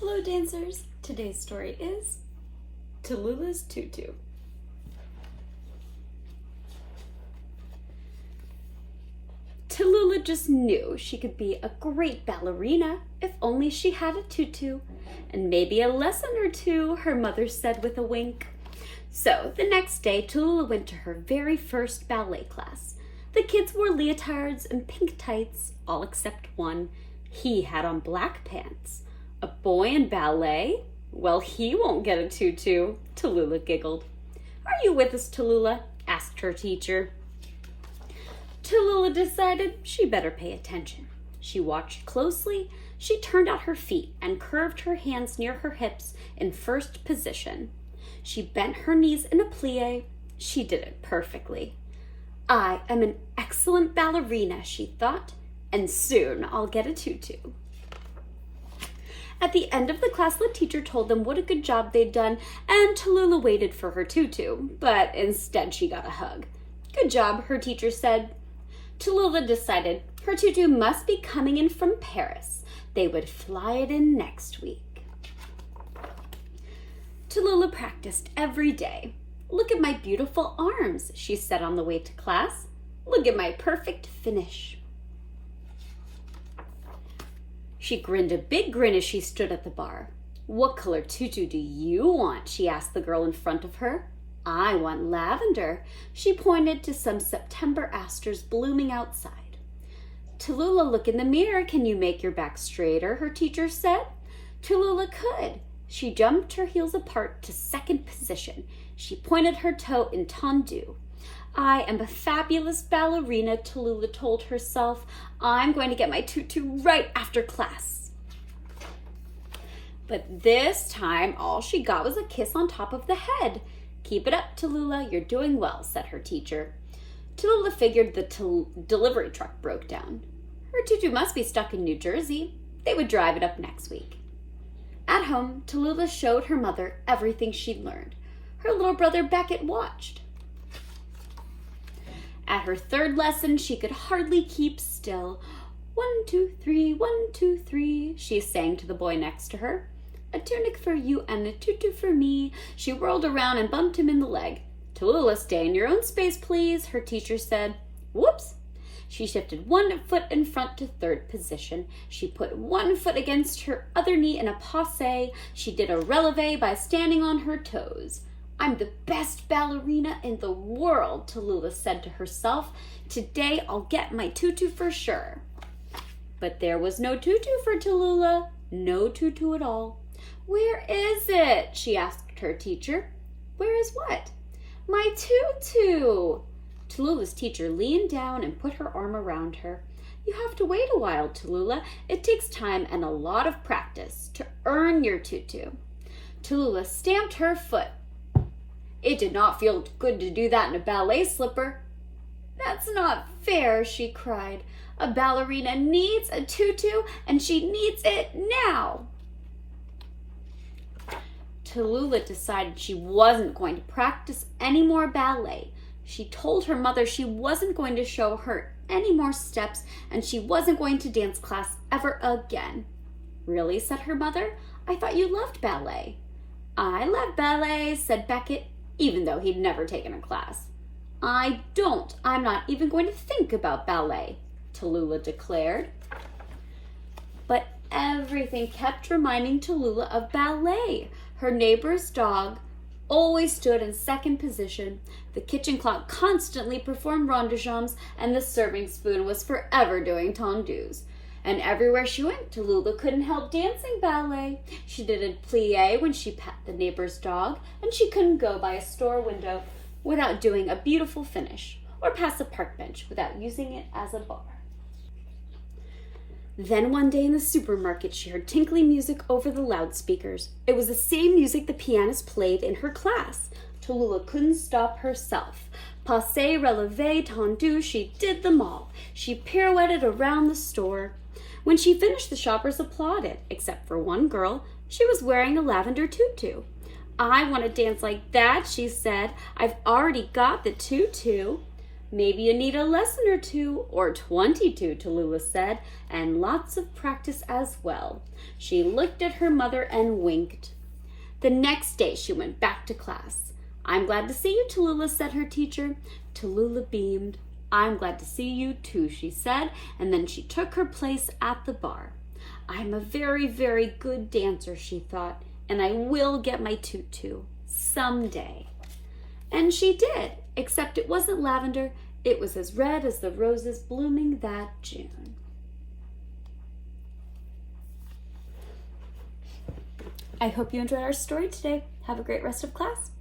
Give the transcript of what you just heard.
Hello dancers! Today's story is Tallulah's Tutu. Tallulah just knew she could be a great ballerina if only she had a tutu, and maybe a lesson or two, her mother said with a wink. So the next day, Tallulah went to her very first ballet class. The kids wore leotards and pink tights, all except one. He had on black pants. A boy in ballet? Well, he won't get a tutu, Tallulah giggled. Are you with us, Tallulah? Asked her teacher. Tallulah decided she better pay attention. She watched closely. She turned out her feet and curved her hands near her hips in first position. She bent her knees in a plie. She did it perfectly. I am an excellent ballerina, she thought, and soon I'll get a tutu. At the end of the class, the teacher told them what a good job they'd done, and Tallulah waited for her tutu, but instead she got a hug. Good job, her teacher said. Tallulah decided her tutu must be coming in from Paris. They would fly it in next week. Tallulah practiced every day. Look at my beautiful arms, she said on the way to class. Look at my perfect finish. She grinned a big grin as she stood at the bar. What color tutu do you want? She asked the girl in front of her. I want lavender. She pointed to some September asters blooming outside. Tallulah, look in the mirror. Can you make your back straighter? Her teacher said. Tallulah could. She jumped her heels apart to second position. She pointed her toe in tendu. I am a fabulous ballerina, Tallulah told herself. I'm going to get my tutu right after class. But this time, all she got was a kiss on top of the head. Keep it up, Tallulah. You're doing well, said her teacher. Tallulah figured the delivery truck broke down. Her tutu must be stuck in New Jersey. They would drive it up next week. At home, Tallulah showed her mother everything she'd learned. Her little brother Beckett watched. At her third lesson, she could hardly keep still. 1, 2, 3, 1, 2, 3, she sang to the boy next to her. A tunic for you and a tutu for me. She whirled around and bumped him in the leg. Tallulah, stay in your own space, please, her teacher said. Whoops! She shifted 1 foot in front to third position. She put 1 foot against her other knee in a passe. She did a releve by standing on her toes. I'm the best ballerina in the world, Tallulah said to herself. Today I'll get my tutu for sure. But there was no tutu for Tallulah. No tutu at all. Where is it? She asked her teacher. Where is what? My tutu. Tallulah's teacher leaned down and put her arm around her. You have to wait a while, Tallulah. It takes time and a lot of practice to earn your tutu. Tallulah stamped her foot. It did not feel good to do that in a ballet slipper. That's not fair, she cried. A ballerina needs a tutu, and she needs it now. Tallulah decided she wasn't going to practice any more ballet. She told her mother she wasn't going to show her any more steps, and she wasn't going to dance class ever again. Really, said her mother. I thought you loved ballet. I love ballet, said Beckett, even though he'd never taken a class. I don't. I'm not even going to think about ballet, Tallulah declared. But everything kept reminding Tallulah of ballet. Her neighbor's dog always stood in second position. The kitchen clock constantly performed ronde-jambs, and the serving spoon was forever doing tendus. And everywhere she went, Tallulah couldn't help dancing ballet. She did a plie when she pet the neighbor's dog, and she couldn't go by a store window without doing a beautiful finish, or pass a park bench without using it as a bar. Then one day in the supermarket, she heard tinkling music over the loudspeakers. It was the same music the pianist played in her class. Tallulah couldn't stop herself. Passe, releve, tendu, she did them all. She pirouetted around the store. When she finished, the shoppers applauded, except for one girl. She was wearing a lavender tutu. I want to dance like that, she said. I've already got the tutu. Maybe you need a lesson or 2, or 22, Tallulah said, and lots of practice as well. She looked at her mother and winked. The next day she went back to class. I'm glad to see you, Tallulah, said her teacher. Tallulah beamed. I'm glad to see you too, she said, and then she took her place at the bar. I'm a very, very good dancer, she thought, and I will get my tutu someday. And she did, except it wasn't lavender. It was as red as the roses blooming that June. I hope you enjoyed our story today. Have a great rest of class.